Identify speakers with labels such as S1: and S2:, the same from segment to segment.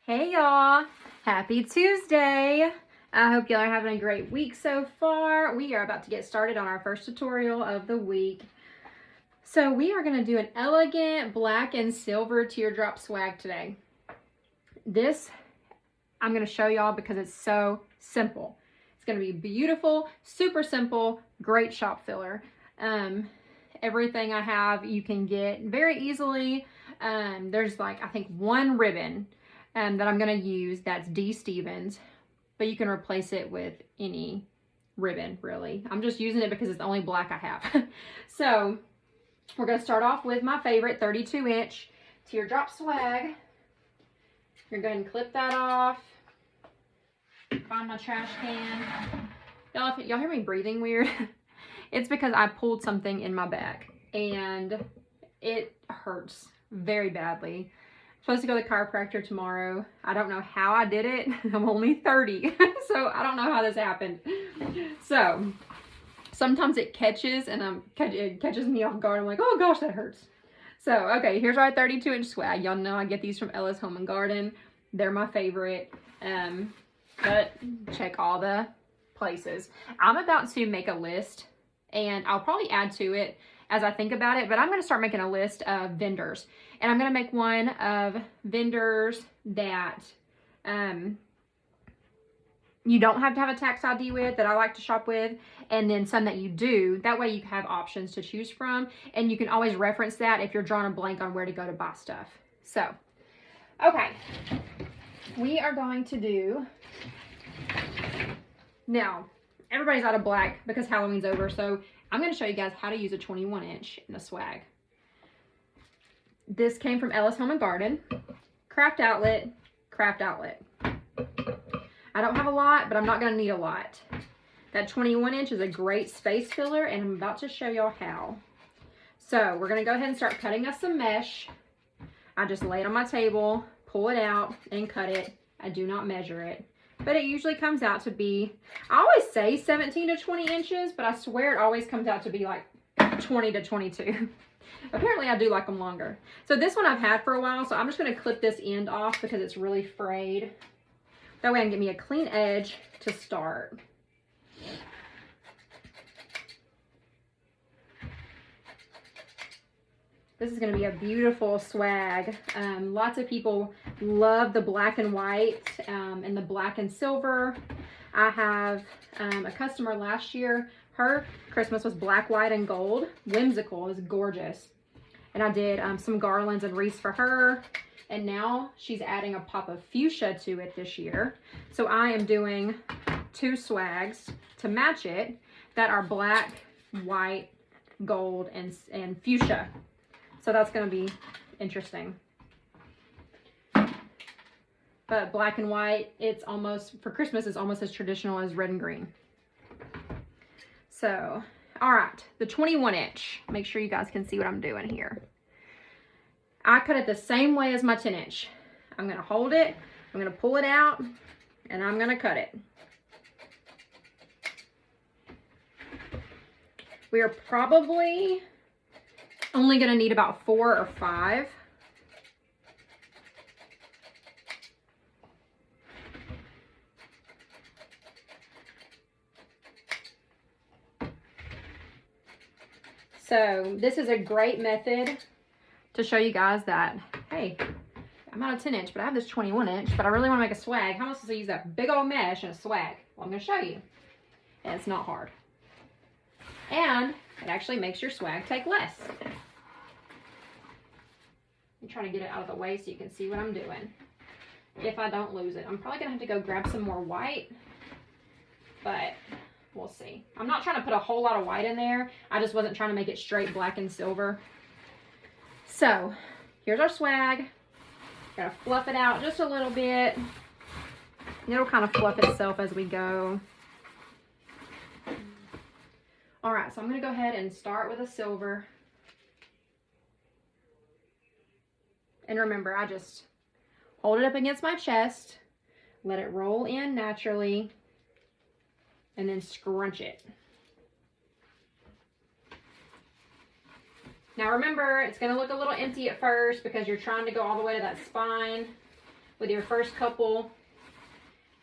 S1: Hey y'all, happy Tuesday. I hope y'all are having a great week so far. We are about to get started on our first tutorial of the week. So we are going to do an elegant black and silver teardrop swag today. This I'm going to show y'all because it's so simple. It's going to be beautiful, super simple, great shop filler. Everything I have you can get very easily. There's I think one ribbon that I'm going to use that's D. Stevens, but you can replace it with any ribbon really. I'm just using it because it's the only black I have. So we're going to start off with my favorite 32-inch teardrop swag. You're going to go ahead and clip that off. Find my trash can. Y'all hear me breathing weird? It's because I pulled something in my back and it hurts very badly. I'm supposed to go to the chiropractor tomorrow. I don't know how I did it. I'm only 30, so I don't know how this happened. So sometimes it catches and it catches me off guard. I'm like, oh gosh, that hurts. So, okay, here's our 32-inch swag. Y'all know I get these from Ellis Home and Garden. They're my favorite. But check all the places. I'm about to make a list and I'll probably add to it as I think about it, but I'm going to start making a list of vendors, and I'm going to make one of vendors that you don't have to have a tax ID with, that I like to shop with, and then some that you do. That way you have options to choose from, and you can always reference that if you're drawing a blank on where to go to buy stuff. So, okay, we are going to do, now, everybody's out of black because Halloween's over, so I'm going to show you guys how to use a 21-inch in the swag. This came from Ellis Home and Garden. Craft outlet, craft outlet. I don't have a lot, but I'm not going to need a lot. That 21-inch is a great space filler, and I'm about to show y'all how. So we're going to go ahead and start cutting us some mesh. I just lay it on my table, pull it out, and cut it. I do not measure it, but it usually comes out to be, I always say 17 to 20 inches, but I swear it always comes out to be like 20 to 22. Apparently I do like them longer. So this one I've had for a while, so I'm just going to clip this end off because it's really frayed. That way I can get me a clean edge to start. This is going to be a beautiful swag. Lots of people love the black and white and the black and silver. I have a customer last year. Her Christmas was black, white, and gold. Whimsical. It was gorgeous. And I did some garlands and wreaths for her. And now she's adding a pop of fuchsia to it this year. So I am doing 2 swags to match it that are black, white, gold, and fuchsia. So that's going to be interesting. But black and white, it's almost, for Christmas, it's almost as traditional as red and green. So, all right, the 21-inch. Make sure you guys can see what I'm doing here. I cut it the same way as my 10-inch. I'm going to hold it, I'm going to pull it out, and I'm going to cut it. We are probably only going to need about 4 or 5. So this is a great method to show you guys that, hey, I'm out of 10-inch, but I have this 21-inch, but I really want to make a swag. How am I supposed to use that big old mesh in a swag? Well, I'm going to show you. And it's not hard. And it actually makes your swag take less. I'm trying to get it out of the way so you can see what I'm doing. If I don't lose it. I'm probably going to have to go grab some more white, but we'll see. I'm not trying to put a whole lot of white in there. I just wasn't trying to make it straight black and silver. So here's our swag. Gotta fluff it out just a little bit. It'll kind of fluff itself as we go. All right, so I'm gonna go ahead and start with a silver. And remember, I just hold it up against my chest, let it roll in naturally, and then scrunch it. Now remember, it's going to look a little empty at first because you're trying to go all the way to that spine with your first couple,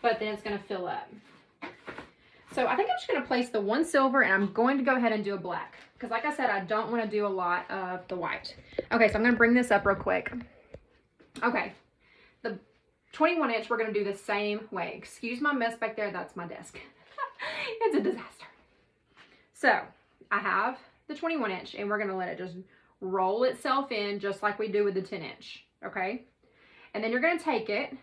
S1: but then it's going to fill up. So I think I'm just going to place the one silver, and I'm going to go ahead and do a black. Because like I said, I don't want to do a lot of the white. Okay, so I'm going to bring this up real quick. Okay, the 21 inch, we're going to do the same way. Excuse my mess back there. That's my desk. It's a disaster. So I have the 21 inch, and we're going to let it just roll itself in just like we do with the 10 inch. Okay, and then you're going to take it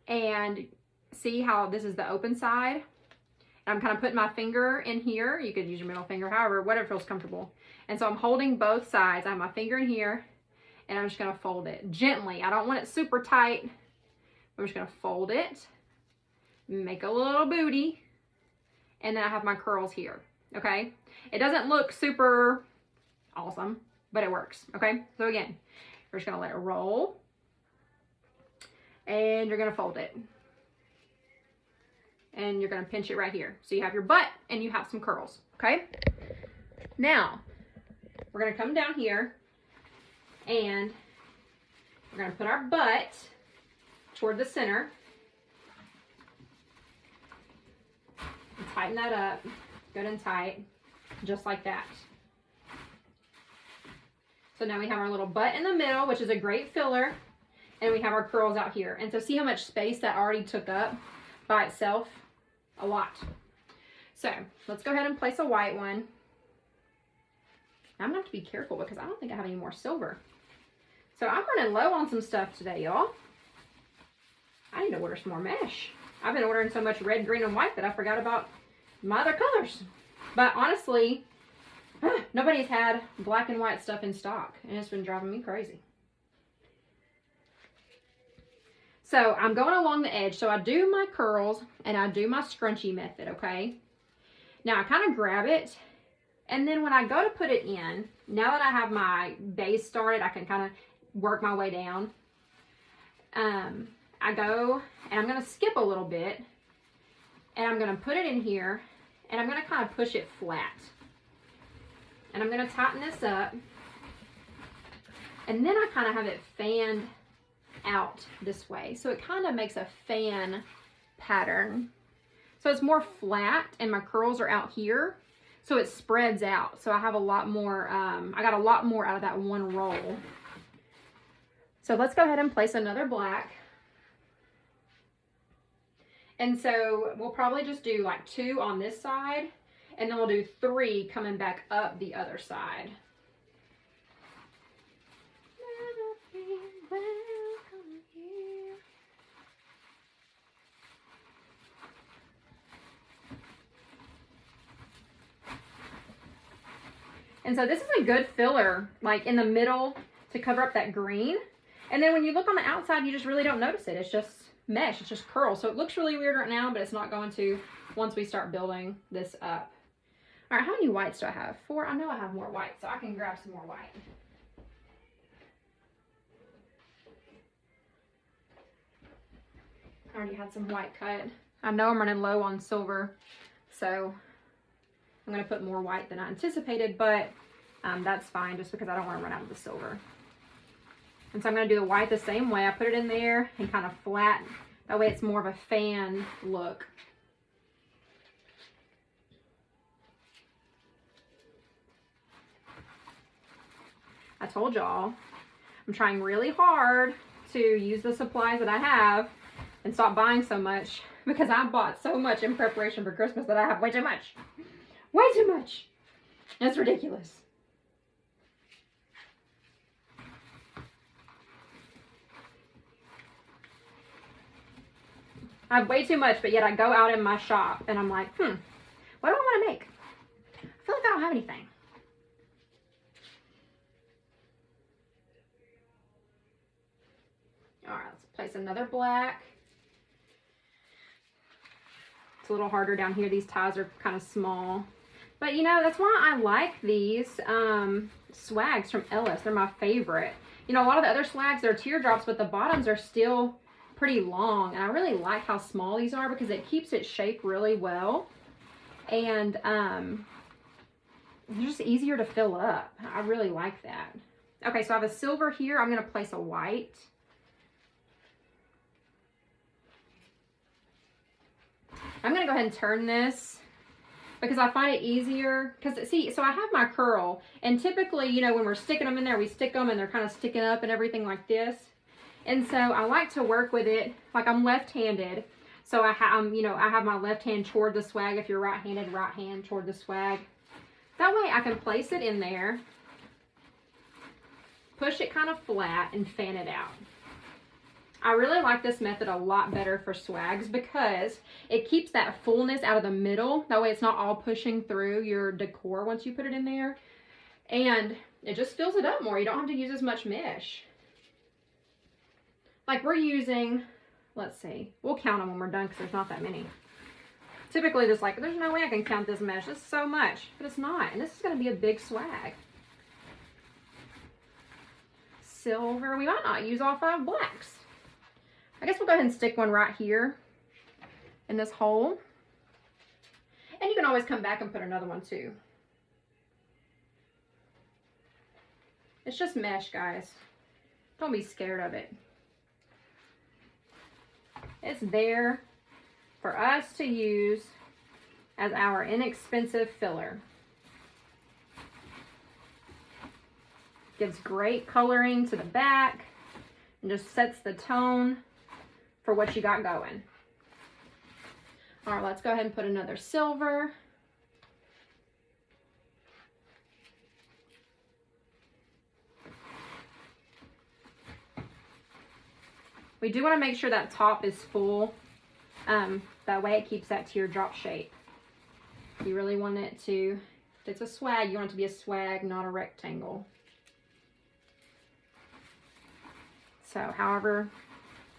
S1: and see how this is the open side. I'm kind of putting my finger in here. You could use your middle finger, however, whatever feels comfortable. And so I'm holding both sides. I have my finger in here, and I'm just going to fold it gently. I don't want it super tight. I'm just going to fold it, make a little booty, and then I have my curls here, okay? It doesn't look super awesome, but it works, okay? So again, we're just going to let it roll, and you're going to fold it. And you're going to pinch it right here. So you have your butt and you have some curls, okay? Now, we're going to come down here and we're going to put our butt toward the center. And tighten that up, good and tight, just like that. So now we have our little butt in the middle, which is a great filler, and we have our curls out here. And so see how much space that already took up by itself? A lot. So let's go ahead and place a white one. I'm gonna have to be careful because I don't think I have any more silver. So I'm running low on some stuff today, y'all. I need to order some more mesh. I've been ordering so much red, green, and white that I forgot about my other colors. But honestly, nobody's had black and white stuff in stock, and it's been driving me crazy. So I'm going along the edge. So I do my curls and I do my scrunchie method, okay? Now I kind of grab it, and then when I go to put it in, now that I have my base started, I can kind of work my way down. I go and I'm going to skip a little bit, and I'm going to put it in here, and I'm going to kind of push it flat. And I'm going to tighten this up, and then I kind of have it fanned out this way, so it kind of makes a fan pattern, so it's more flat, and my curls are out here, so it spreads out, so I have a lot more I got a lot more out of that one roll. So let's go ahead and place another black, and so we'll probably just do like 2 on this side, and then we'll do 3 coming back up the other side. And so this is a good filler, like in the middle, to cover up that green. And then when you look on the outside, you just really don't notice it. It's just mesh, it's just curl. So it looks really weird right now, but it's not going to once we start building this up. All right, how many whites do I have? 4, I know I have more white, so I can grab some more white. I already had some white cut. I know I'm running low on silver, so I'm going to put more white than I anticipated, but that's fine just because I don't want to run out of the silver. And so I'm going to do the white the same way. I put it in there and kind of flatten. That way it's more of a fan look. I told y'all, I'm trying really hard to use the supplies that I have and stop buying so much, because I bought so much in preparation for Christmas that I have way too much. Way too much. That's ridiculous. I have way too much, but yet I go out in my shop and I'm like, what do I want to make? I feel like I don't have anything. All right, let's place another black. It's a little harder down here. These ties are kind of small. But you know, that's why I like these swags from Ellis. They're my favorite. You know, a lot of the other swags, they're teardrops, but the bottoms are still pretty long. And I really like how small these are because it keeps its shape really well. And they're just easier to fill up. I really like that. Okay, so I have a silver here. I'm going to place a white. I'm going to go ahead and turn this because I find it easier. Because, see, so I have my curl. And typically, you know, when we're sticking them in there, we stick them and they're kind of sticking up and everything like this. And so I like to work with it like I'm left-handed. So I have my left hand toward the swag. If you're right-handed, right hand toward the swag. That way I can place it in there, push it kind of flat, and fan it out. I really like this method a lot better for swags because it keeps that fullness out of the middle. That way it's not all pushing through your decor once you put it in there. And it just fills it up more. You don't have to use as much mesh. Like we're using, let's see, we'll count them when we're done because there's not that many. Typically there's no way I can count this mesh. This is so much, but it's not. And this is going to be a big swag. Silver, we might not use all 5 blacks. I guess we'll go ahead and stick one right here in this hole. And you can always come back and put another one too. It's just mesh, guys. Don't be scared of it. It's there for us to use as our inexpensive filler. Gives great coloring to the back and just sets the tone for what you got going. All right, let's go ahead and put another silver. We do want to make sure that top is full. That way it keeps that teardrop shape. You really want it to, if it's a swag, you want it to be a swag, not a rectangle. So however,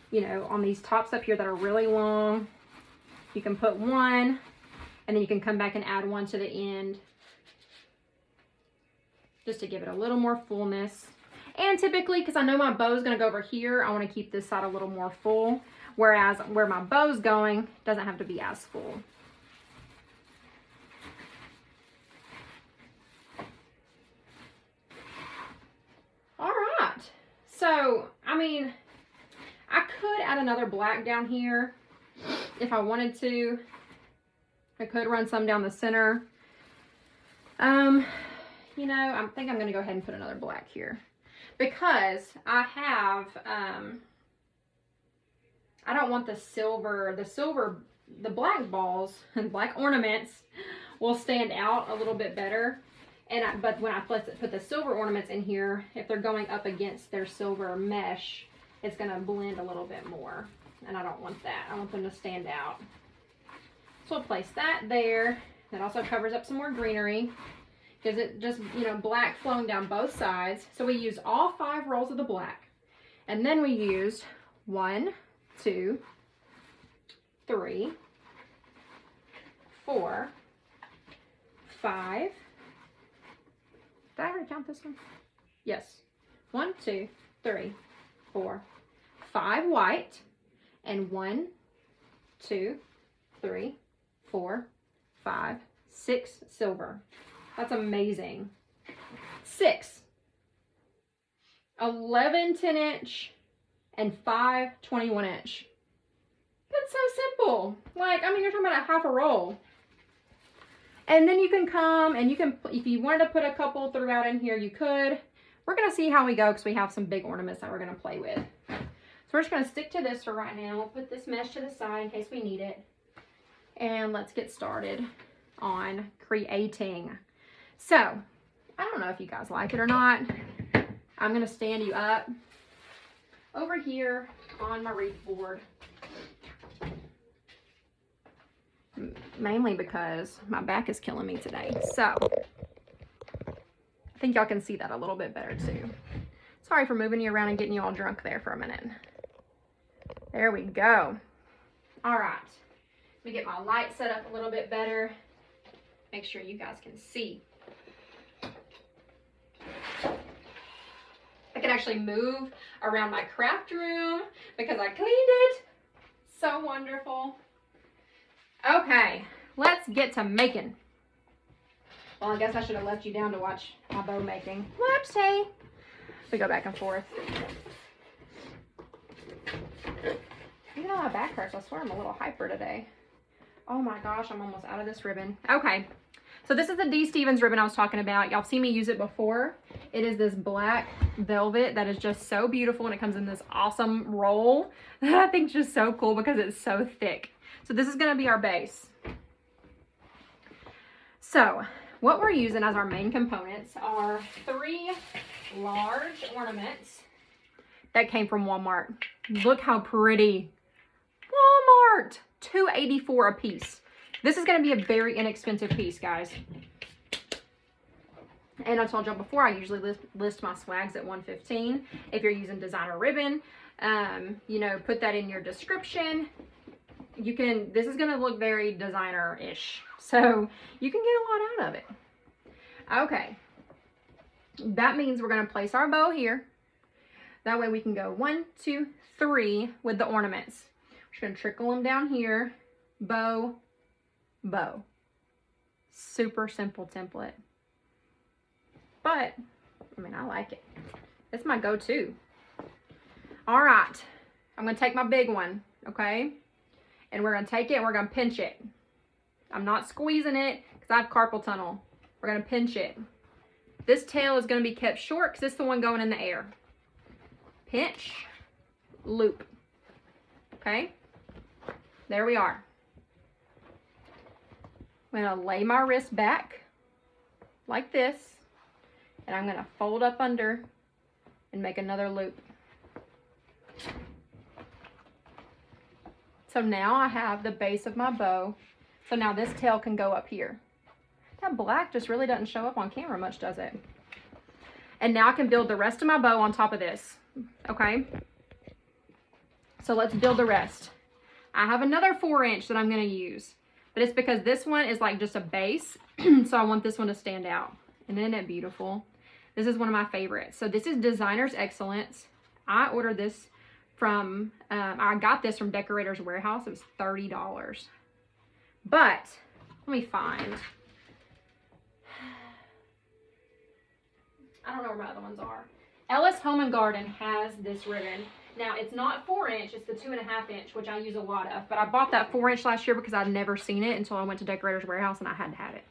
S1: you know, on these tops up here that are really long, you can put one, and then you can come back and add one to the end, just to give it a little more fullness. And typically, because I know my bow's going to go over here, I want to keep this side a little more full, whereas where my bow's going doesn't have to be as full. All right, so I mean, I could add another black down here if I wanted to. I could run some down the center. You know, I think I'm going to go ahead and put another black here because I have, I don't want the black balls and black ornaments will stand out a little bit better. But when I put the silver ornaments in here, if they're going up against their silver mesh, it's going to blend a little bit more. And I don't want that. I want them to stand out. So I'll place that there. That also covers up some more greenery. Because it just, you know, black flowing down both sides. So we used all 5 rolls of the black. And then we used 1, 2, 3, 4, 5. Did I already count this one? Yes. 1, 2, 3, 4, 5 white. And 1, 2, 3, 4, 5, 6 silver. That's amazing. 6. 11 10-inch and 5 21-inch. That's so simple. Like, I mean, you're talking about a half a roll. And then you can come and you can, if you wanted to put a couple throughout in here, you could. We're going to see how we go because we have some big ornaments that we're going to play with. So we're just going to stick to this for right now. We'll put this mesh to the side in case we need it. And let's get started on creating. So, I don't know if you guys like it or not. I'm going to stand you up over here on my wreath board. Mainly because my back is killing me today. So, I think y'all can see that a little bit better too. Sorry for moving you around and getting you all drunk there for a minute. There we go. All right. Let me get my light set up a little bit better. Make sure you guys can see. I can actually move around my craft room because I cleaned it. So wonderful. Okay, let's get to making. Well, I guess I should have left you down to watch my bow making. Whoopsie. We go back and forth. Even though my back hurts, I swear I'm a little hyper today. Oh my gosh, I'm almost out of this ribbon. Okay, so this is the D. Stevens ribbon I was talking about. Y'all seen me use it before. It is this black velvet that is just so beautiful, and it comes in this awesome roll that I think is just so cool because it's so thick. So this is gonna be our base. So what we're using as our main components are 3 large ornaments that came from Walmart. Look how pretty. Walmart, $2.84 a piece. This is going to be a very inexpensive piece, guys. And I told y'all before, I usually list my swags at $1.15. If you're using designer ribbon, you know, put that in your description. You can, this is going to look very designer-ish, so you can get a lot out of it. Okay, that means we're going to place our bow here. That way we can go 1, 2, 3 with the ornaments. We're just going to trickle them down here. Bow, bow. Super simple template. But, I mean, I like it. It's my go-to. All right, I'm going to take my big one, okay? And we're going to take it and we're going to pinch it. I'm not squeezing it because I have carpal tunnel. We're going to pinch it. This tail is going to be kept short because it's the one going in the air. Pinch, loop. Okay? There we are. I'm going to lay my wrist back like this, and I'm going to fold up under and make another loop. So now I have the base of my bow. So now this tail can go up here. That black just really doesn't show up on camera much, does it? And now I can build the rest of my bow on top of this. Okay? So let's build the rest. I have another 4-inch that I'm going to use. But it's because this one is like just a base. So I want this one to stand out. And isn't it beautiful? This is one of my favorites. So this is Designer's Excellence. I ordered this from, I got this from Decorator's Warehouse. It was $30. But, let me find. I don't know where my other ones are. Ellis Home & Garden has this ribbon. Now, it's not 4-inch, it's the 2.5-inch, which I use a lot of. But I bought that 4-inch last year because I'd never seen it until I went to Decorator's Warehouse and I had to have it.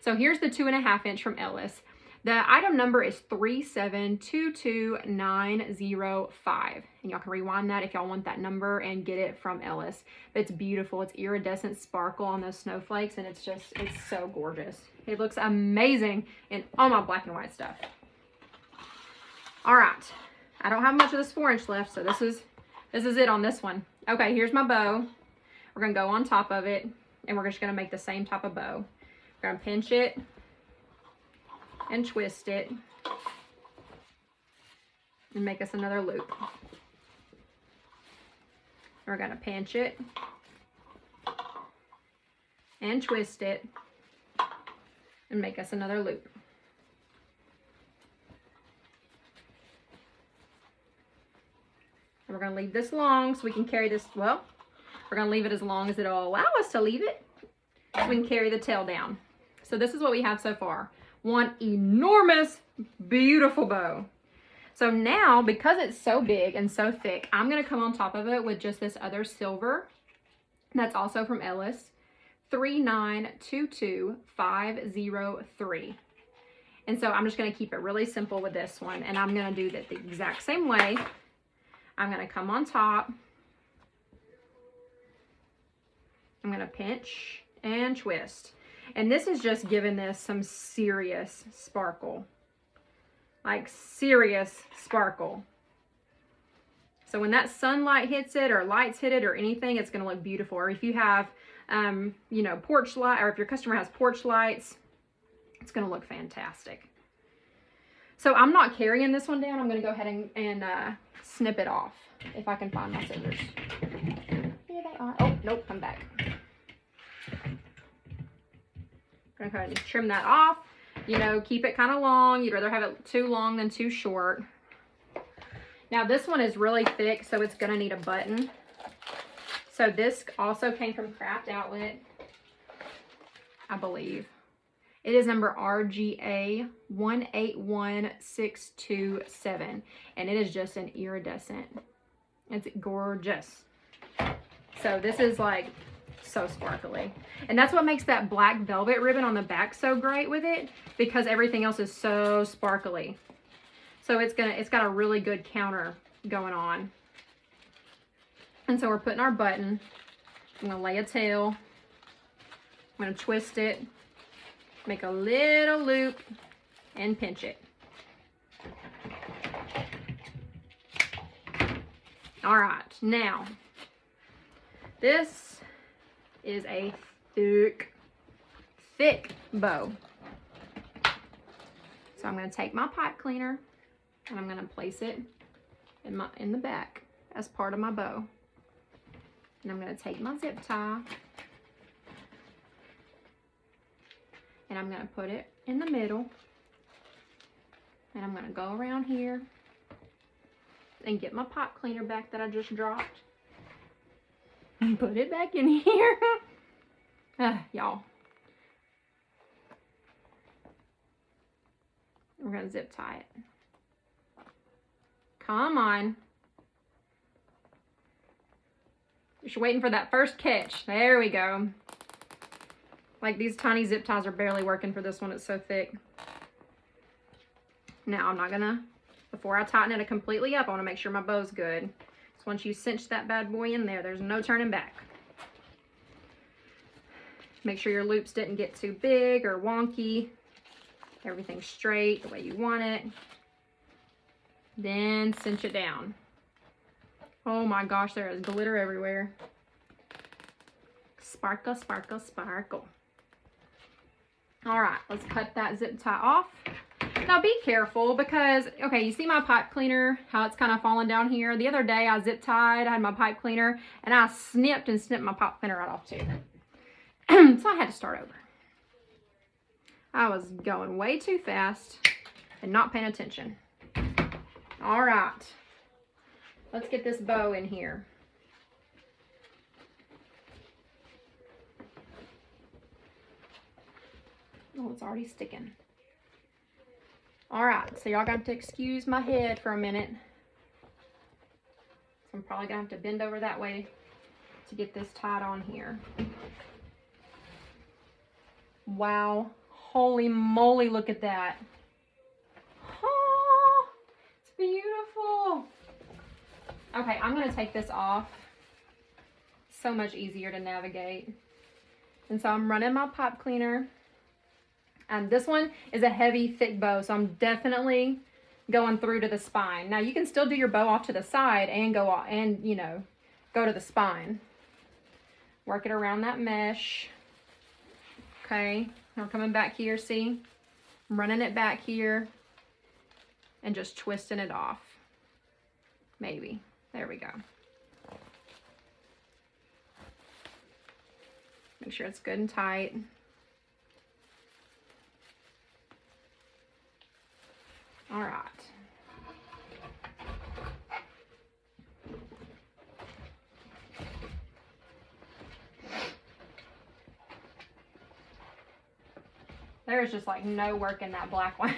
S1: So here's the 2.5-inch from Ellis. The item number is 3722905. And y'all can rewind that if y'all want that number and get it from Ellis. But it's beautiful. It's iridescent sparkle on those snowflakes, and it's so gorgeous. It looks amazing in all my black and white stuff. All right. I don't have much of this 4-inch left, so this is it on this one. Okay, here's my bow. We're going to go on top of it, and we're just going to make the same type of bow. We're going to pinch it and twist it and make us another loop. We're going to pinch it and twist it and make us another loop. And we're going to leave this long so we can carry this, well, we're going to leave it as long as it'll allow us to leave it so we can carry the tail down. So this is what we have so far. One enormous, beautiful bow. So now, because it's so big and so thick, I'm going to come on top of it with just this other silver. That's also from Ellis. 3922503. And so I'm just going to keep it really simple with this one. And I'm going to do that the exact same way. I'm going to come on top. I'm going to pinch and twist. And this is just giving this some serious sparkle. Like serious sparkle. So when that sunlight hits it or lights hit it or anything, it's going to look beautiful. Or if you have, you know, porch light, or if your customer has porch lights, it's going to look fantastic. So I'm not carrying this one down. I'm going to go ahead and snip it off if I can find my scissors. Here they are. Oh, nope, come back. I'm going to go ahead and trim that off. You know, keep it kind of long. You'd rather have it too long than too short. Now this one is really thick, so it's going to need a button. So this also came from Craft Outlet, I believe. It is number RGA 181627, and it is just an iridescent. It's gorgeous. So this is like So sparkly. And that's what makes that black velvet ribbon on the back so great with it, because everything else is so sparkly. So it's got a really good counter going on. And so we're putting our button. I'm gonna lay a tail. I'm gonna twist it, make a little loop, and pinch it. All right, now this is a thick bow. So I'm going to take my pipe cleaner and I'm going to place it in the back as part of my bow. And I'm going to take my zip tie and I'm going to put it in the middle. And I'm going to go around here and get my pipe cleaner back that I just dropped and put it back in here. Y'all. We're going to zip tie it. Come on. Just waiting for that first catch. There we go. Like, these tiny zip ties are barely working for this one. It's so thick. Now, I'm not going to, before I tighten it completely up, I want to make sure my bow's good. So once you cinch that bad boy in there, there's no turning back. Make sure your loops didn't get too big or wonky. Everything's straight the way you want it. Then cinch it down. Oh my gosh, there is glitter everywhere. Sparkle, sparkle, sparkle. All right, let's cut that zip tie off. Now be careful because, okay, you see my pipe cleaner, how it's kind of falling down here? The other day I zip tied, I had my pipe cleaner, and I snipped my pipe cleaner right off too. So I had to start over. I was going way too fast and not paying attention. All right, let's get this bow in here. Oh, it's already sticking. All right, so y'all got to excuse my head for a minute. So I'm probably gonna have to bend over that way to get this tied on here. Wow, holy moly, look at that. Oh, it's beautiful. Okay, I'm gonna take this off. So much easier to navigate. And so I'm running my pipe cleaner. This one is a heavy, thick bow, so I'm definitely going through to the spine. Now you can still do your bow off to the side and go off and, you know, go to the spine. Work it around that mesh. Okay, now we're coming back here, see? I'm running it back here and just twisting it off. Maybe. There we go. Make sure it's good and tight. All right. There's just like no work in that black one.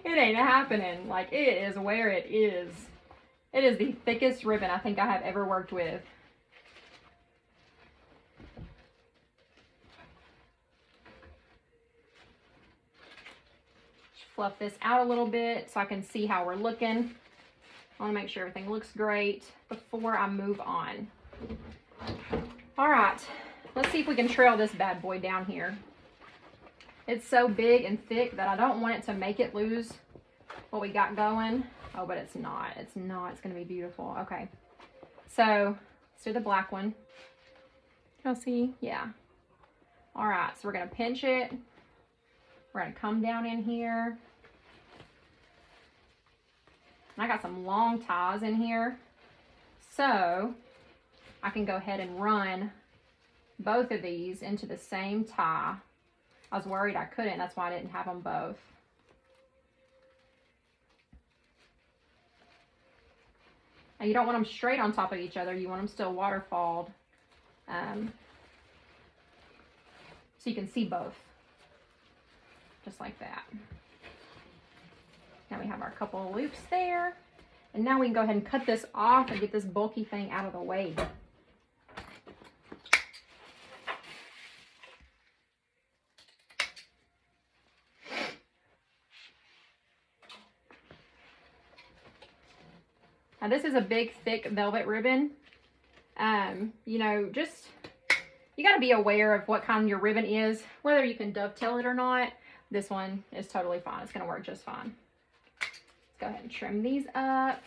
S1: It ain't happening. Like, it is where it is. It is the thickest ribbon I think I have ever worked with. Fluff this out a little bit so I can see how we're looking. I want to make sure everything looks great before I move on. All right, let's see if we can trail this bad boy down here. It's so big and thick that I don't want it to make it lose what we got going. Oh, but it's not. It's not. It's going to be beautiful. Okay, so let's do the black one. Y'all see? Yeah. All right, so we're going to pinch it. We're going to come down in here. I got some long ties in here, so I can go ahead and run both of these into the same tie. I was worried I couldn't, that's why I didn't have them both. And you don't want them straight on top of each other, you want them still waterfalled, so you can see both. Just like that. Now we have our couple of loops there. And now we can go ahead and cut this off and get this bulky thing out of the way. Now this is a big, thick velvet ribbon. You know, just, you got to be aware of what kind your ribbon is, whether you can dovetail it or not. This one is totally fine. It's going to work just fine. Let's go ahead and trim these up.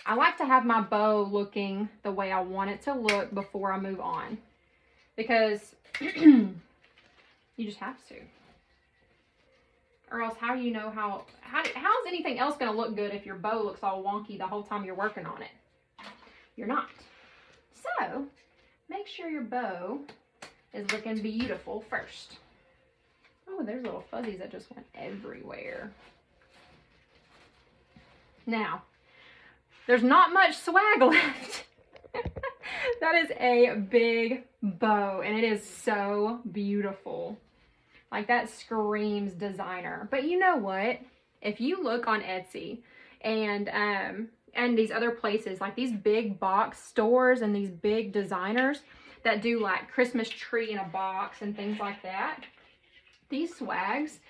S1: I like to have my bow looking the way I want it to look before I move on, because you just have to. Or else how do you know how's anything else going to look good if your bow looks all wonky the whole time you're working on it? You're not. So make sure your bow is looking beautiful first. Oh, there's little fuzzies that just went everywhere. Now, there's not much swag left. That is a big bow, and it is so beautiful. Like, that screams designer. But you know what? If you look on Etsy and these other places, like these big box stores and these big designers that do like Christmas tree in a box and things like that, these swags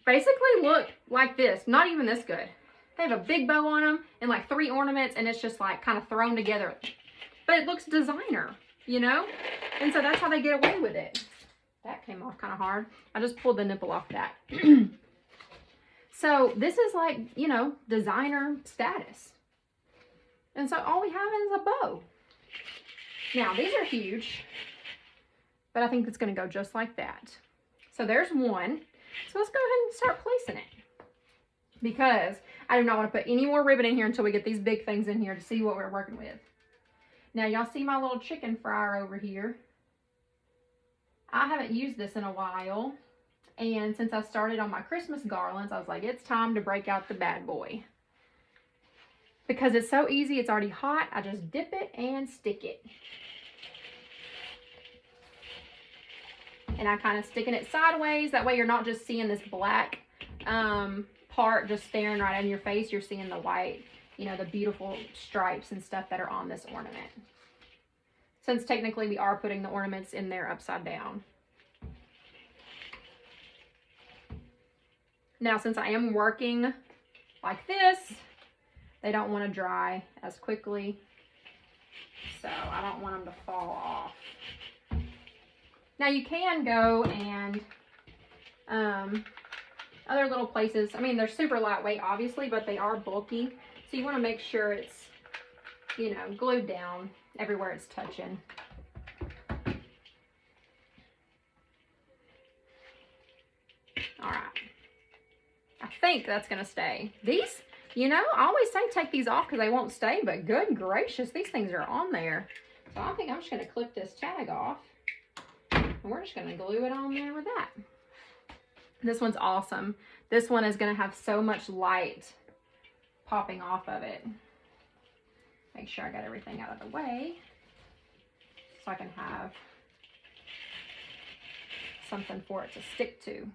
S1: basically look like this. Not even this good. They have a big bow on them and like 3 ornaments, and it's just like kind of thrown together. But it looks designer, you know? And so that's how they get away with it. That came off kind of hard. I just pulled the nipple off that. So this is like, you know, designer status. And so all we have is a bow. Now, these are huge, but I think it's going to go just like that. So there's one. So let's go ahead and start placing it, because I do not want to put any more ribbon in here until we get these big things in here to see what we're working with. Now, y'all see my little chicken fryer over here? I haven't used this in a while, and since I started on my Christmas garlands, I was like, it's time to break out the bad boy. Because it's so easy, it's already hot, I just dip it and stick it. And I kind of sticking it sideways, that way you're not just seeing this black part just staring right in your face, you're seeing the white, you know, the beautiful stripes and stuff that are on this ornament. Since technically we are putting the ornaments in there upside down. Now, since I am working like this, they don't want to dry as quickly, so I don't want them to fall off. Now you can go and other little places, I mean, they're super lightweight obviously, but they are bulky, so you want to make sure it's, you know, glued down everywhere it's touching. All right, I think that's gonna stay. These, you know, I always say take these off because they won't stay, but good gracious, these things are on there. So I think I'm just gonna clip this tag off, and we're just gonna glue it on there with that. This one's awesome. This one is gonna have so much light popping off of it. Make sure I got everything out of the way so I can have something for it to stick to.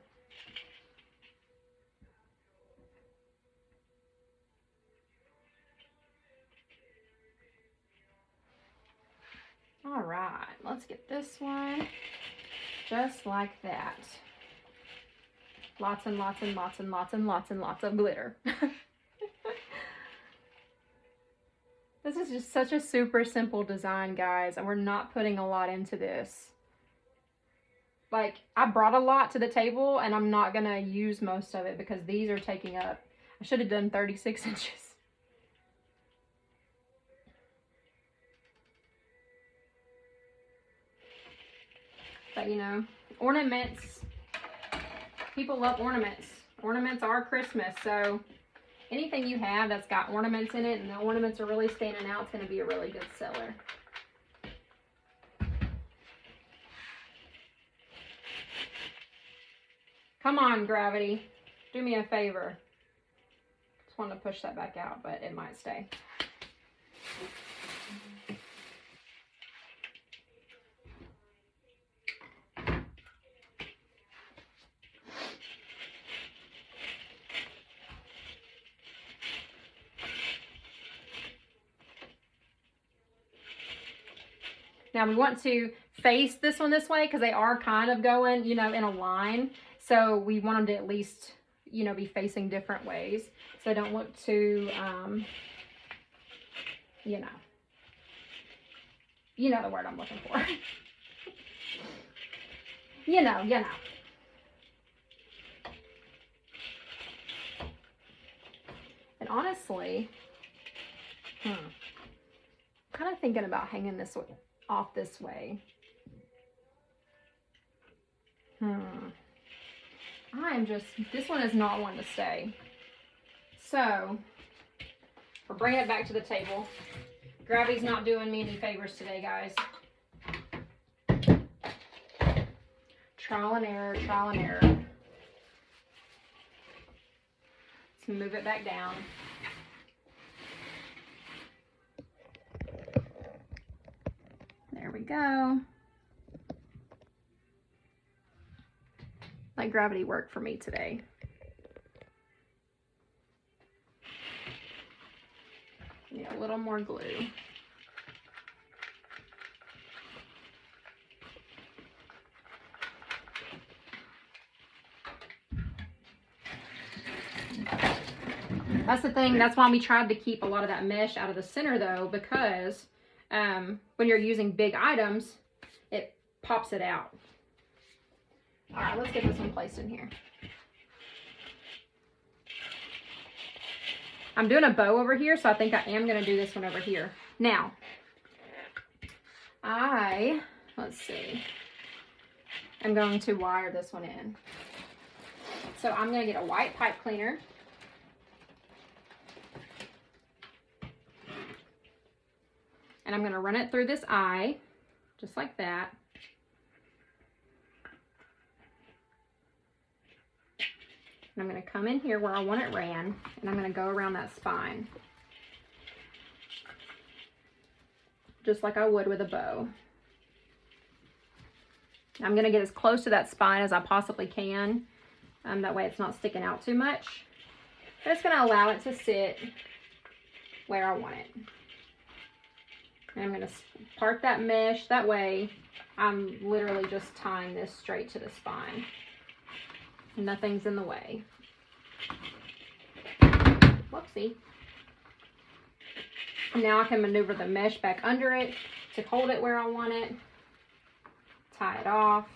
S1: All right, let's get this one just like that. Lots and lots and lots and lots and lots and lots of glitter. This is just such a super simple design, guys, and we're not putting a lot into this. Like, I brought a lot to the table, and I'm not gonna use most of it because these are taking up, I should have done 36 inches. But, you know, ornaments, people love ornaments. Ornaments are Christmas, so anything you have that's got ornaments in it and the ornaments are really standing out, it's going to be a really good seller. Come on, gravity. Do me a favor. Just wanted to push that back out, but it might stay. Now we want to face this one this way because they are kind of going, you know, in a line. So we want them to at least, you know, be facing different ways so they don't look too you know. You know the word I'm looking for. You know. And honestly, I'm kind of thinking about hanging this off this way. This one is not one to stay. So, we're bringing it back to the table. Gravity's not doing me any favors today, guys. Trial and error, trial and error. Let's move it back down. There we go. Let gravity work for me today. Need a little more glue. That's the thing. That's why we tried to keep a lot of that mesh out of the center, though, because when you're using big items, it pops it out. All right, let's get this one placed in here. I'm doing a bow over here, so I think I am going to do this one over here. Now, let's see, I'm going to wire this one in. So I'm going to get a white pipe cleaner. And I'm going to run it through this eye, just like that. And I'm going to come in here where I want it ran, and I'm going to go around that spine. Just like I would with a bow. I'm going to get as close to that spine as I possibly can. That way it's not sticking out too much. But it's going to allow it to sit where I want it. And I'm going to part that mesh. That way I'm literally just tying this straight to the spine. Nothing's in the way. Whoopsie. Now I can maneuver the mesh back under it to hold it where I want it. Tie it off.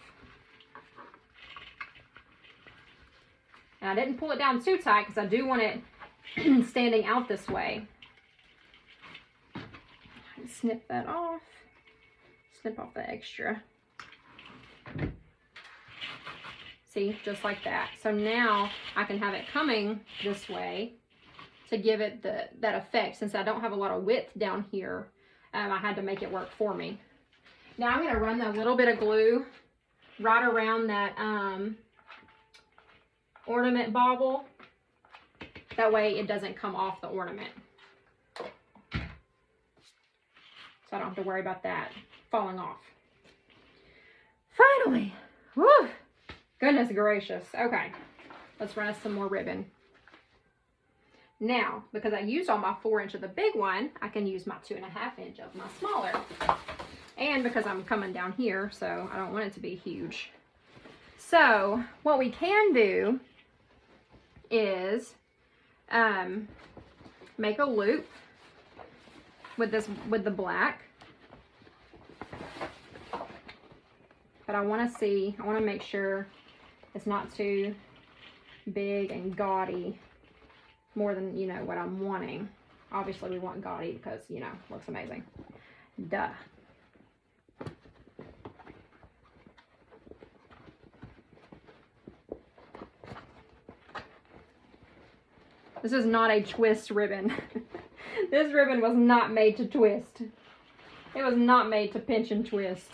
S1: And I didn't pull it down too tight because I do want it standing out this way. Snip that off. Snip off the extra. See, just like that. So now I can have it coming this way to give it that effect. Since I don't have a lot of width down here, I had to make it work for me. Now I'm going to run a little bit of glue right around that ornament bauble. That way it doesn't come off the ornament. So I don't have to worry about that falling off. Finally! Woo! Goodness gracious. Okay, let's run us some more ribbon. Now, because I used all my 4 inch of the big one, I can use my 2.5 inch of my smaller. And because I'm coming down here, so I don't want it to be huge. So, what we can do is make a loop with the black. But I want to make sure it's not too big and gaudy, more than, you know, what I'm wanting. Obviously we want gaudy because, you know, looks amazing. Duh. This is not a twist ribbon. This ribbon was not made to twist. It was not made to pinch and twist.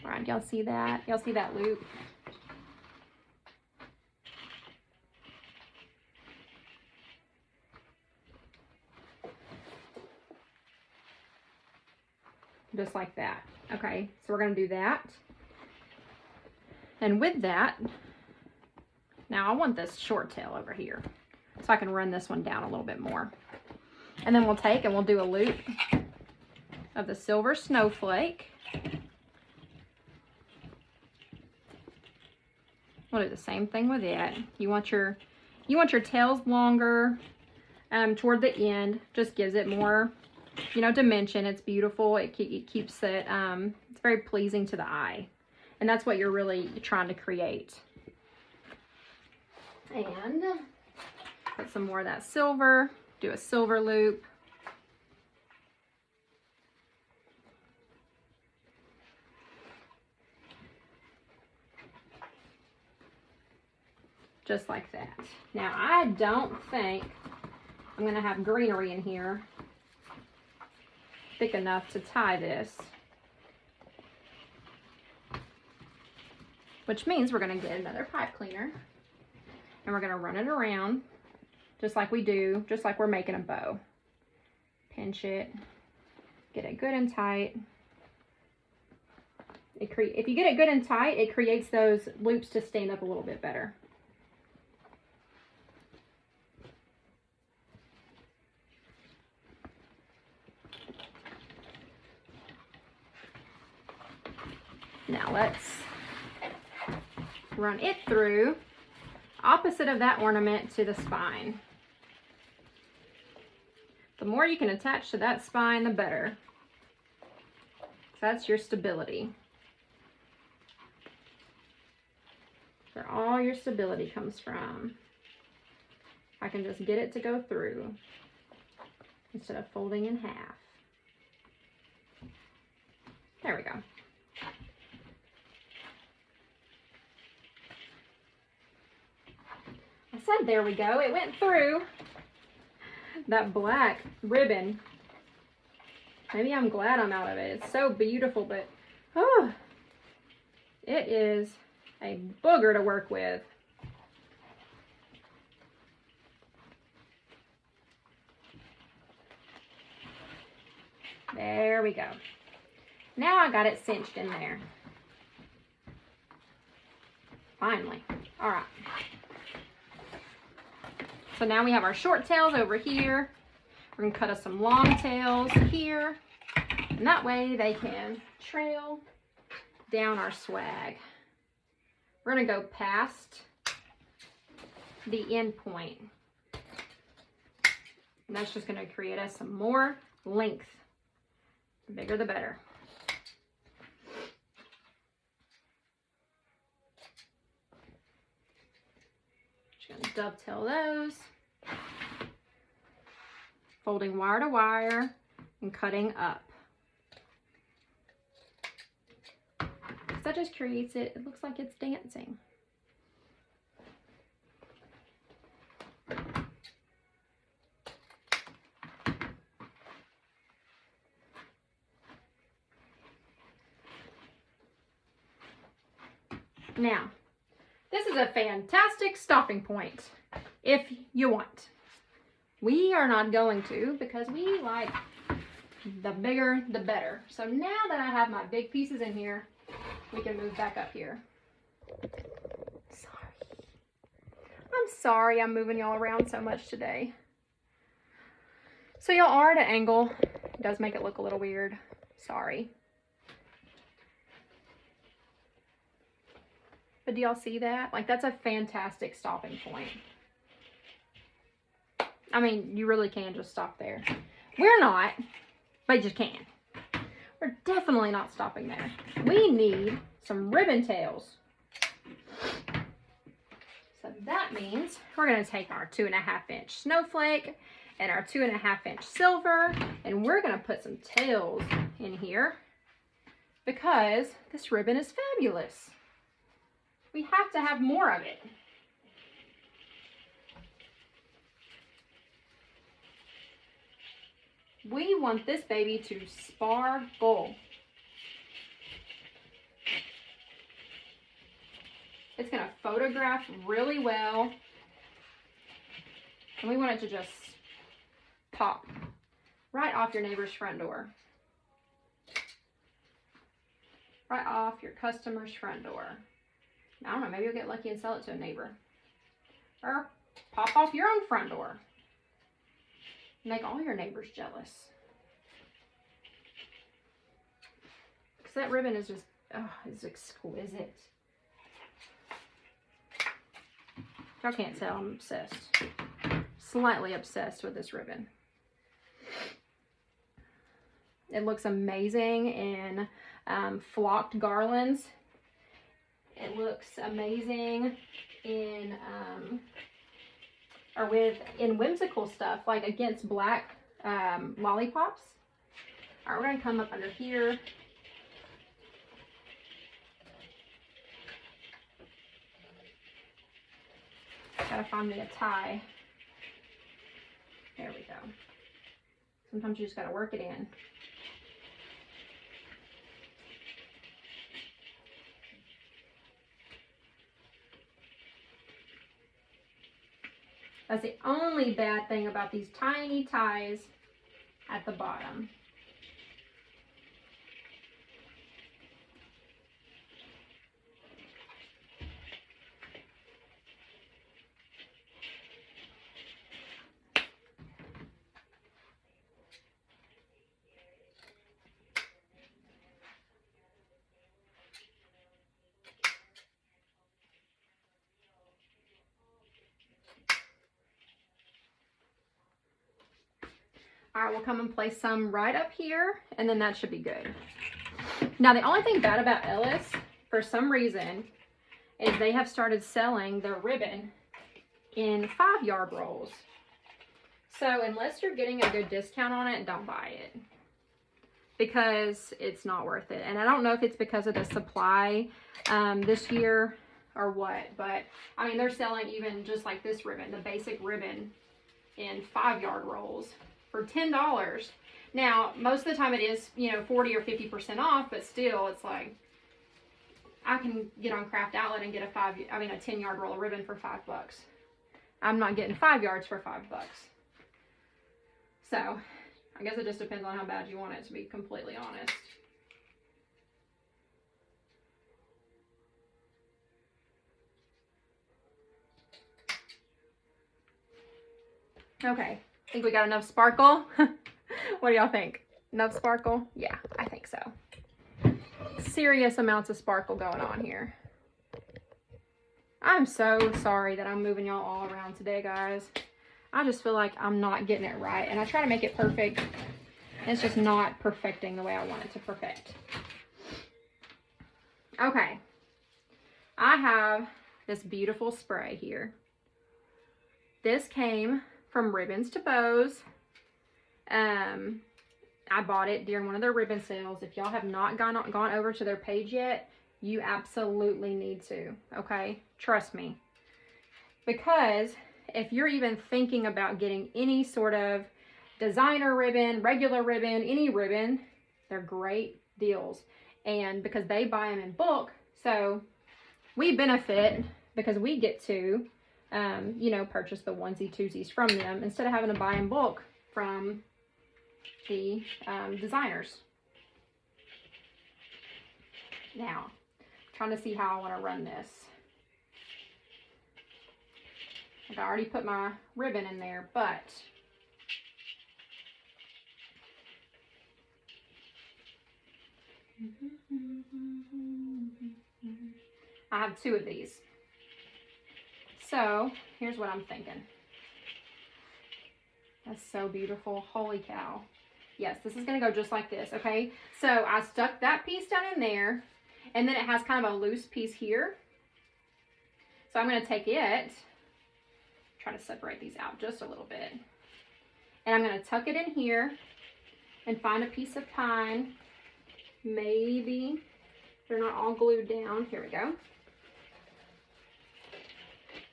S1: All right, y'all see that? Y'all see that loop? Just like that. Okay, so we're going to do that. And with that, now I want this short tail over here, so I can run this one down a little bit more. And then we'll take and we'll do a loop of the silver snowflake. We'll do the same thing with it. You want your tails longer. toward the end. Just gives it more, you know, dimension. It's beautiful. It keeps it, it's very pleasing to the eye. And that's what you're really trying to create. And put some more of that silver. Do a silver loop. Just like that. Now, I don't think I'm going to have greenery in here thick enough to tie this. Which means we're going to get another pipe cleaner. And we're going to run it around just like we do, just like we're making a bow. Pinch it. Get it good and tight. If you get it good and tight, it creates those loops to stand up a little bit better. Now let's run it through opposite of that ornament to the spine. The more you can attach to that spine, the better. That's your stability. Where all your stability comes from. I can just get it to go through instead of folding in half. There we go. I said there we go. It went through that black ribbon. Maybe I'm glad I'm out of it. It's so beautiful, but oh, it is a booger to work with. There we go. Now I got it cinched in there. Finally. All right. So now we have our short tails over here. We're going to cut us some long tails here. And that way they can trail down our swag. We're going to go past the end point. And that's just going to create us some more length. The bigger the better. Just going to dovetail those. Folding wire to wire and cutting up. That just creates it. It looks like it's dancing. Now, this is a fantastic stopping point if you want. We are not going to because we like the bigger the better. So now that I have my big pieces in here, we can move back up here. I'm sorry I'm moving y'all around so much today. So y'all are at an angle. It does make it look a little weird. Sorry. But do y'all see that? Like, that's a fantastic stopping point. I mean, you really can just stop there. We're not, but you can. We're definitely not stopping there. We need some ribbon tails. So that means we're going to take our 2.5-inch snowflake and our 2.5-inch silver, and we're going to put some tails in here because this ribbon is fabulous. We have to have more of it. We want this baby to sparkle. It's going to photograph really well. And we want it to just pop right off your neighbor's front door. Right off your customer's front door. I don't know, maybe you'll get lucky and sell it to a neighbor. Or pop off your own front door. Make all your neighbors jealous. Because that ribbon is just, oh, it's exquisite. Y'all can't tell, I'm obsessed. slightly obsessed with this ribbon. It looks amazing in flocked garlands. It looks amazing in in whimsical stuff, like against black lollipops. All right, we're gonna come up under here. Gotta find me a tie. There we go. Sometimes you just gotta work it in. That's the only bad thing about these tiny ties at the bottom. All right, we'll come and place some right up here, and then that should be good. Now, the only thing bad about Ellis, for some reason, is they have started selling their ribbon in 5-yard rolls. So unless you're getting a good discount on it, don't buy it, because it's not worth it. And I don't know if it's because of the supply this year or what, but I mean, they're selling even just like this ribbon, the basic ribbon, in 5-yard rolls for $10. Now, most of the time it is, you know, 40 or 50% off, but still, it's like, I can get on Craft Outlet and get a 10-yard roll of ribbon for $5. I'm not getting 5 yards for $5. So, I guess it just depends on how bad you want it, to be completely honest. Okay, I think we got enough sparkle. What do y'all think? Enough sparkle? Yeah, I think so. Serious amounts of sparkle going on here. I'm so sorry that I'm moving y'all all around today, guys. I just feel like I'm not getting it right, and I try to make it perfect, and it's just not perfecting the way I want it to perfect. Okay, I have this beautiful spray here. This came from Ribbons to Bows. I bought it during one of their ribbon sales. If y'all have not gone over to their page yet, you absolutely need to, okay? Trust me. Because if you're even thinking about getting any sort of designer ribbon, regular ribbon, any ribbon, they're great deals. And because they buy them in bulk, so we benefit because we get to, you know, purchase the onesie twosies from them instead of having to buy in bulk from the designers. Now, I'm trying to see how I want to run this. Like, I already put my ribbon in there, but I have 2 of these. So here's what I'm thinking. That's so beautiful. Holy cow. Yes, this is going to go just like this, okay? So I stuck that piece down in there, and then it has kind of a loose piece here. So I'm going to take it, try to separate these out just a little bit, and I'm going to tuck it in here and find a piece of pine. Maybe they're not all glued down. Here we go.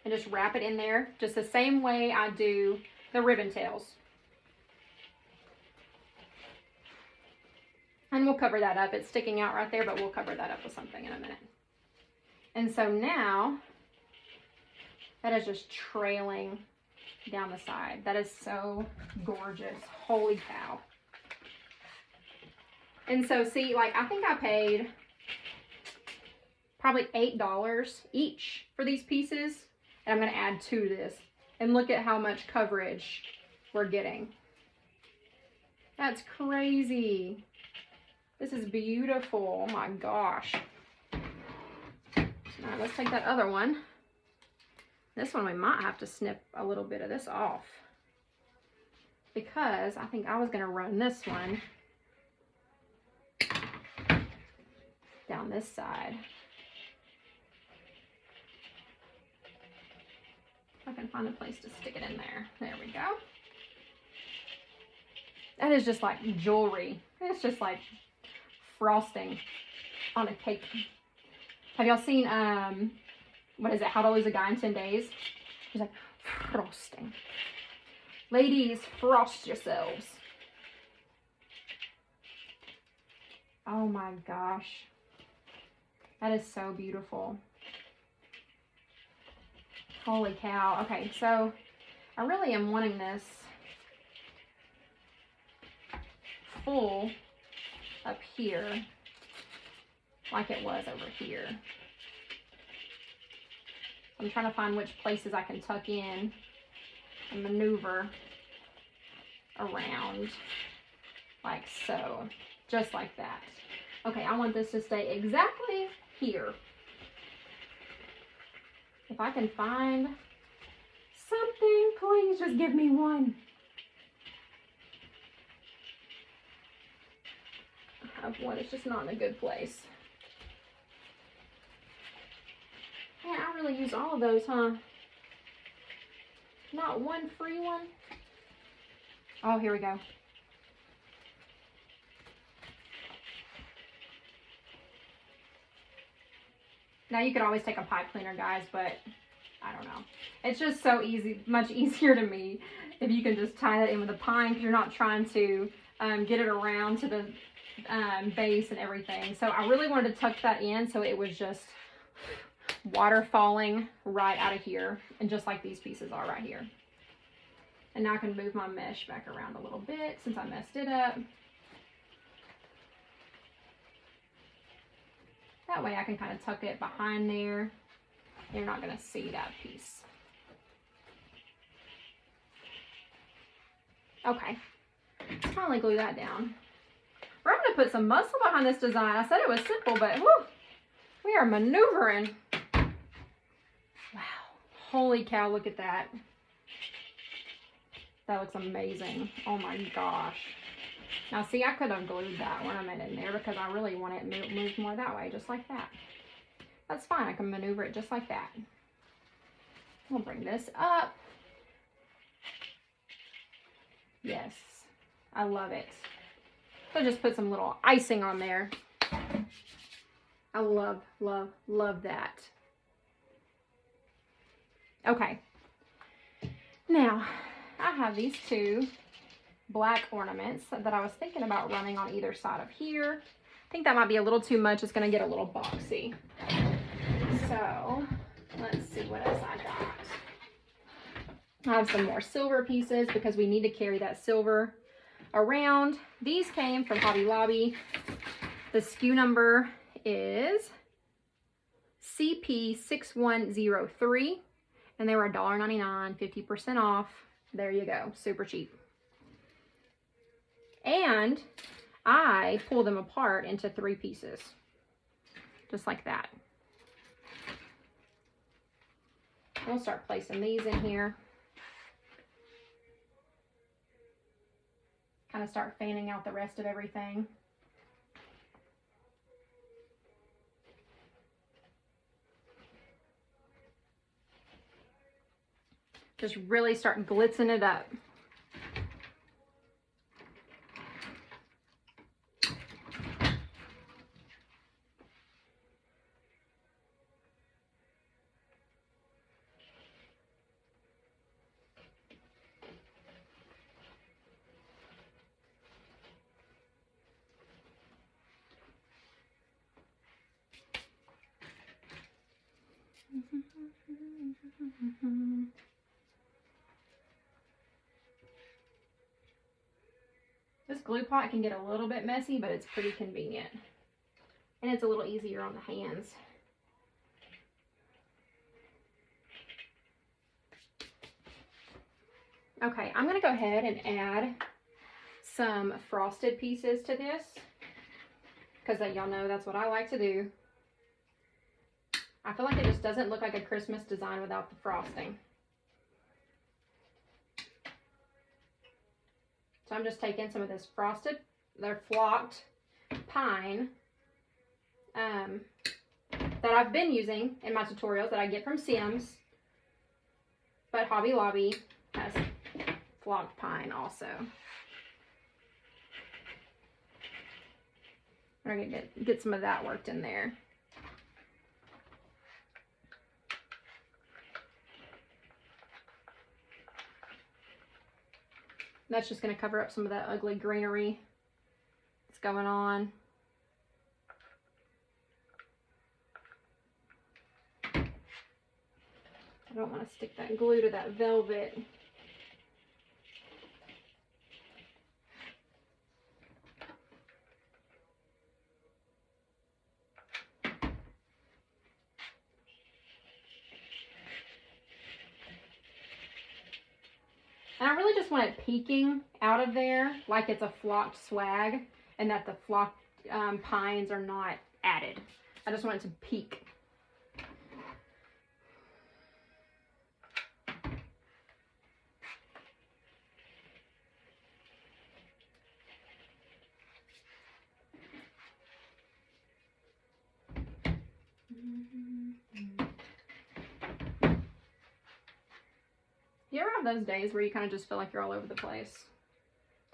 S1: And just wrap it in there just the same way I do the ribbon tails. And we'll cover that up. It's sticking out right there, but we'll cover that up with something in a minute. And so now, that is just trailing down the side. That is so gorgeous. Holy cow. And so, see, like, I think I paid probably $8 each for these pieces. And I'm going to add 2 to this. And look at how much coverage we're getting. That's crazy. This is beautiful. Oh my gosh. All right, let's take that other one. This one we might have to snip a little bit of this off. because I think I was going to run this one down this side. If I can find a place to stick it in there. There we go. That is just like jewelry. It's just like frosting on a cake. Have y'all seen, what is it, How to Lose a Guy in 10 Days? He's like, frosting. Ladies, frost yourselves. Oh my gosh. That is so beautiful. Holy cow. Okay, so I really am wanting this full up here like it was over here. I'm trying to find which places I can tuck in and maneuver around like so, just like that. Okay, I want this to stay exactly here. If I can find something, please just give me one. I have one, it's just not in a good place. Man, I really use all of those, huh? Not one free one? Oh, here we go. Now you could always take a pipe cleaner, guys, but I don't know. It's just so easy, much easier to me if you can just tie that in with a pine, because you're not trying to get it around to the base and everything. So I really wanted to tuck that in so it was just water falling right out of here, and just like these pieces are right here. And now I can move my mesh back around a little bit since I messed it up. That way I can kind of tuck it behind there. You're not going to see that piece. Okay, let's finally glue that down. We're going to put some muscle behind this design. I said it was simple, but whew, we are maneuvering. Wow, holy cow, look at that. That looks amazing. Oh my gosh. Now see, I could have glued that ornament in there because I really want it moved more that way, just like that. That's fine, I can maneuver it just like that. We'll bring this up. Yes, I love it. So just put some little icing on there. I love, love, love that. Okay. Now, I have these two black ornaments that I was thinking about running on either side of here. I think that might be a little too much. It's going to get a little boxy. So let's see what else I got. I have some more silver pieces because we need to carry that silver around. These came from Hobby Lobby. The SKU number is CP6103 and they were $1.99, 50% off. There you go, super cheap. And I pull them apart into 3 pieces, just like that. We'll start placing these in here. Kind of start fanning out the rest of everything. Just really start glitzing it up. This glue pot can get a little bit messy, but it's pretty convenient. And it's a little easier on the hands. Okay, I'm gonna go ahead and add some frosted pieces to this, because y'all know that's what I like to do. I feel like it just doesn't look like a Christmas design without the frosting. So I'm just taking some of this they're flocked pine that I've been using in my tutorials that I get from Sims. But Hobby Lobby has flocked pine also. We're gonna get some of that worked in there. That's just gonna cover up some of that ugly greenery that's going on. I don't want to stick that glue to that velvet. And I really just want it peeking out of there like it's a flocked swag and that the flocked pines are not added. I just want it to peek. You ever have those days where you kind of just feel like you're all over the place?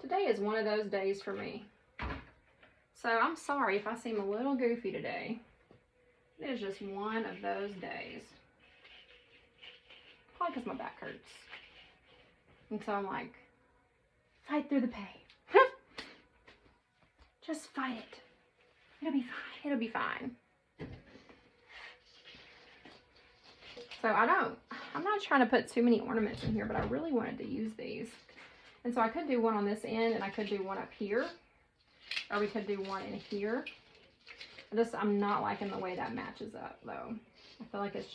S1: Today is one of those days for me. So I'm sorry if I seem a little goofy today. It is just one of those days. Probably because my back hurts. And so I'm like, fight through the pain. Just fight it. It'll be fine. It'll be fine. So I'm not trying to put too many ornaments in here, but I really wanted to use these. And so I could do one on this end and I could do one up here. Or we could do one in here. I'm not liking the way that matches up though. I feel like it's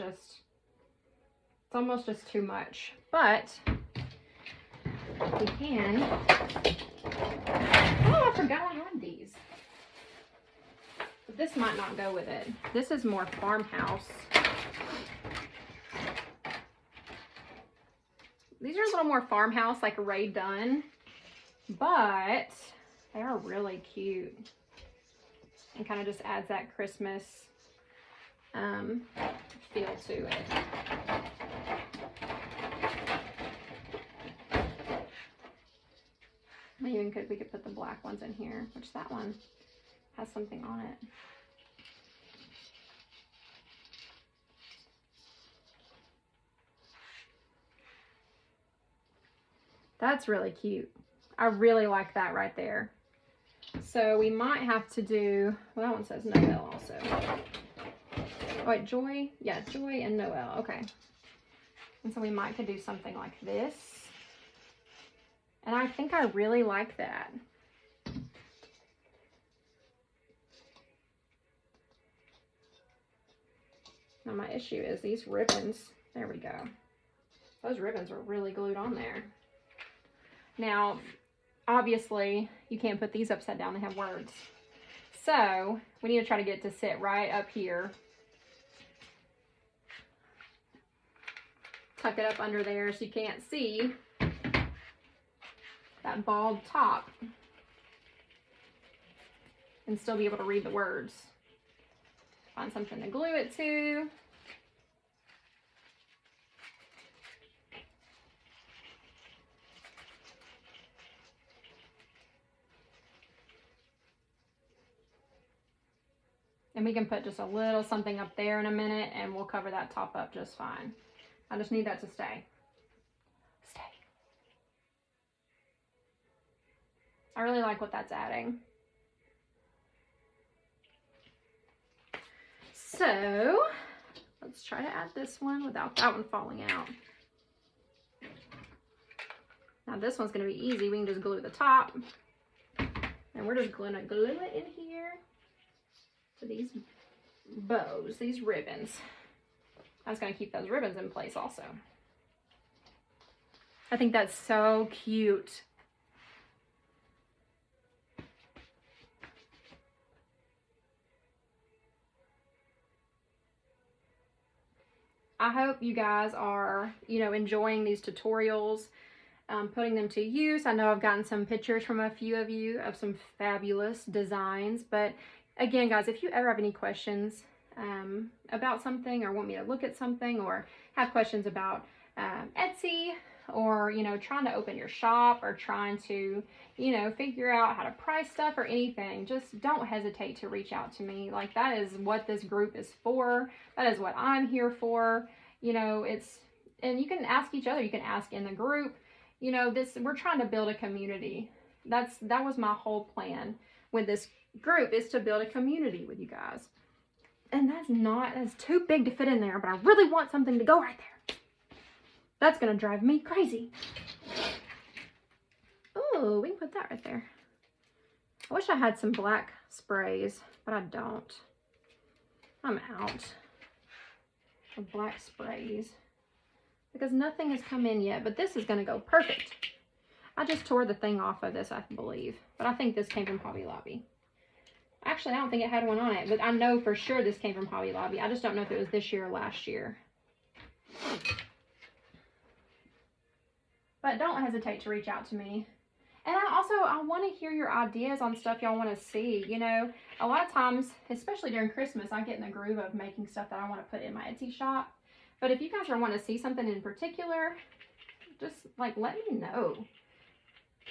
S1: almost just too much. But we can, oh, I forgot I had these. But this might not go with it. This is more farmhouse. These are a little more farmhouse, like Ray Dunn, but they are really cute. And kind of just adds that Christmas feel to it. Maybe we could put the black ones in here, which that one has something on it. That's really cute. I really like that right there. So we might have to do, well, that one says Noel also. Oh, wait, Joy? Yeah, Joy and Noel. Okay. And so we might could do something like this. And I think I really like that. Now my issue is these ribbons. There we go. Those ribbons are really glued on there. Now, obviously, you can't put these upside down. They have words. So, we need to try to get it to sit right up here. Tuck it up under there so you can't see that bald top. And still be able to read the words. Find something to glue it to. And we can put just a little something up there in a minute and we'll cover that top up just fine. I just need that to stay. Stay. I really like what that's adding. So, let's try to add this one without that one falling out. Now this one's going to be easy. We can just glue the top. And we're just going to glue it in here. To these bows, these ribbons. I was going to keep those ribbons in place also. I think that's so cute. I hope you guys are, enjoying these tutorials. putting them to use. I know I've gotten some pictures from a few of you of some fabulous designs, but again, guys, if you ever have any questions about something, or want me to look at something, or have questions about Etsy, or, you know, trying to open your shop, or trying to, you know, figure out how to price stuff or anything, just don't hesitate to reach out to me. Like, that is what this group is for. That is what I'm here for. You know, and you can ask each other. You can ask in the group. You know, we're trying to build a community. That was my whole plan with this group, is to build a community with you guys. And that's too big to fit in there, but I really want something to go right there. That's gonna drive me crazy. Oh, we can put that right there. I wish I had some black sprays, but I don't. I'm out of black sprays, because nothing has come in yet, but this is going to go perfect. I just tore the thing off of this, I believe, but I think this came from Hobby Lobby. Actually, I don't think it had one on it, but I know for sure this came from Hobby Lobby. I just don't know if it was this year or last year. But don't hesitate to reach out to me. And I want to hear your ideas on stuff y'all want to see. You know, a lot of times, especially during Christmas, I get in the groove of making stuff that I want to put in my Etsy shop. But if you guys are wanting to see something in particular, just like let me know.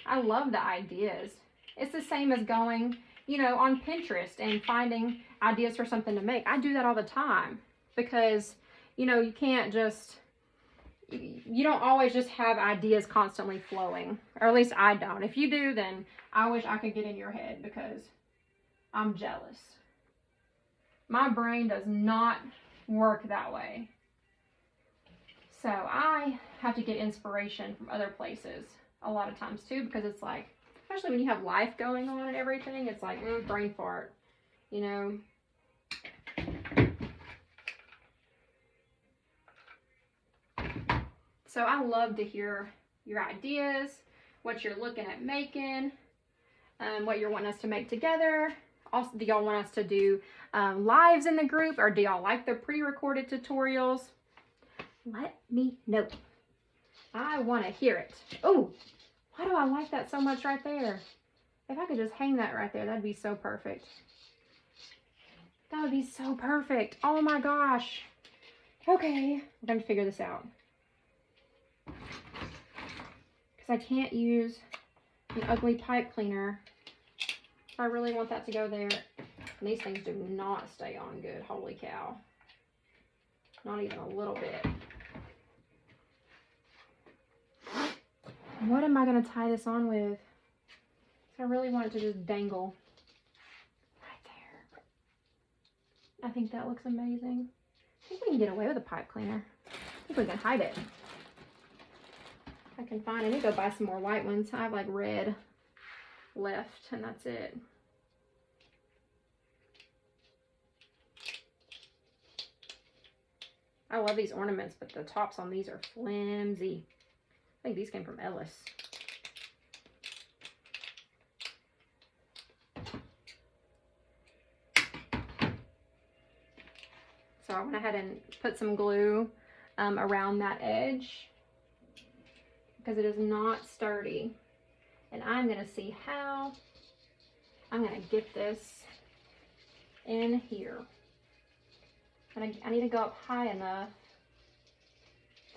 S1: I love the ideas. It's the same as going, you know, on Pinterest and finding ideas for something to make. I do that all the time, because, you know, you can't just, you don't always just have ideas constantly flowing, or at least I don't. If you do, then I wish I could get in your head, because I'm jealous. My brain does not work that way. So I have to get inspiration from other places a lot of times too, because it's like, especially when you have life going on and everything, it's like, brain fart, you know. So I love to hear your ideas, what you're looking at making, what you're wanting us to make together. Also, do y'all want us to do lives in the group, or do y'all like the pre-recorded tutorials? Let me know. I want to hear it. Oh, why do I like that so much right there? If I could just hang that right there, that'd be so perfect. That would be so perfect. Oh my gosh. Okay, we're going to figure this out. Because I can't use an ugly pipe cleaner. I really want that to go there. And these things do not stay on good. Holy cow. Not even a little bit. What am I going to tie this on with? I really want it to just dangle right there. I think that looks amazing. I think we can get away with a pipe cleaner. I think we can hide it. I can find, I need to go buy some more white ones. I have like red left, and that's it. I love these ornaments, but the tops on these are flimsy. I think these came from Ellis. So I went ahead and put some glue around that edge, because it is not sturdy. And I'm going to see how I'm going to get this in here. And I need to go up high enough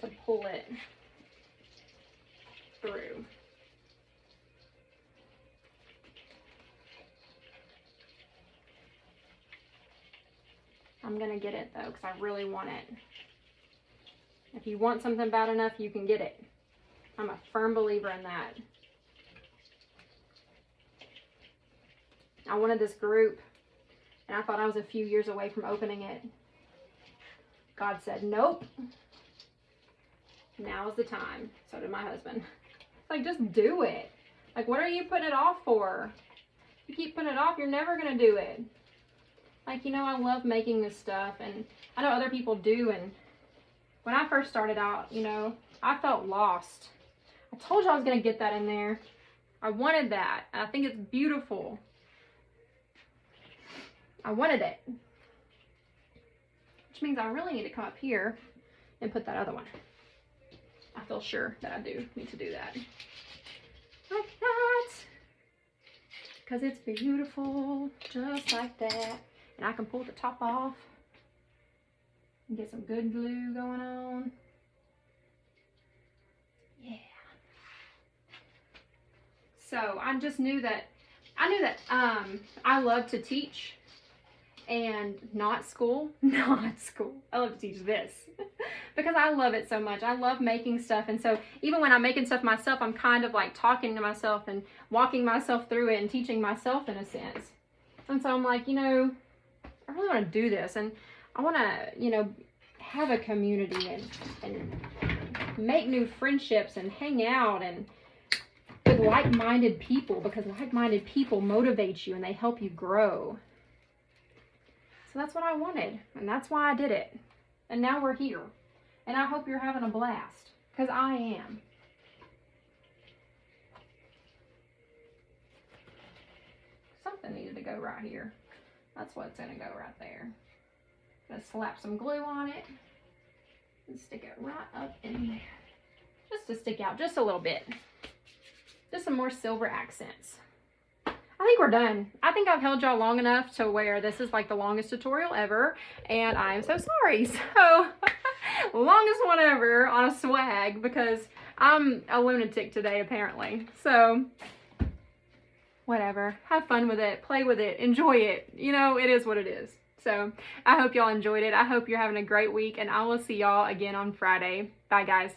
S1: to pull it through. I'm going to get it though, because I really want it. If you want something bad enough, you can get it. I'm a firm believer in that. I wanted this group, and I thought I was a few years away from opening it. God said, nope. Now is the time. So did my husband. Like, just do it. Like, what are you putting it off for? If you keep putting it off, you're never going to do it. Like, you know, I love making this stuff, and I know other people do. And when I first started out, you know, I felt lost. I told you I was going to get that in there. I wanted that. I think it's beautiful. I wanted it. Which means I really need to come up here and put that other one. I feel sure that I do need to do that. Like that. Because it's beautiful, just like that. And I can pull the top off and get some good glue going on. Yeah. So I just knew that, I love to teach and not school. I love to teach this because I love it so much. I love making stuff. And so even when I'm making stuff myself, I'm kind of like talking to myself and walking myself through it and teaching myself in a sense. And so I'm like, you know, I really want to do this. And I want to, you know, have a community and make new friendships and hang out and with like-minded people, because like-minded people motivate you and they help you grow. So that's what I wanted, and that's why I did it. And now we're here. And I hope you're having a blast, because I am. Something needed to go right here. That's what's going to go right there. Gonna slap some glue on it and stick it right up in there. Just to stick out just a little bit. Just some more silver accents. I think we're done. I think I've held y'all long enough to where this is like the longest tutorial ever, and I am so sorry. So, longest one ever on a swag, because I'm a lunatic today apparently. So, whatever. Have fun with it. Play with it. Enjoy it. You know, it is what it is. So, I hope y'all enjoyed it. I hope you're having a great week, and I will see y'all again on Friday. Bye, guys.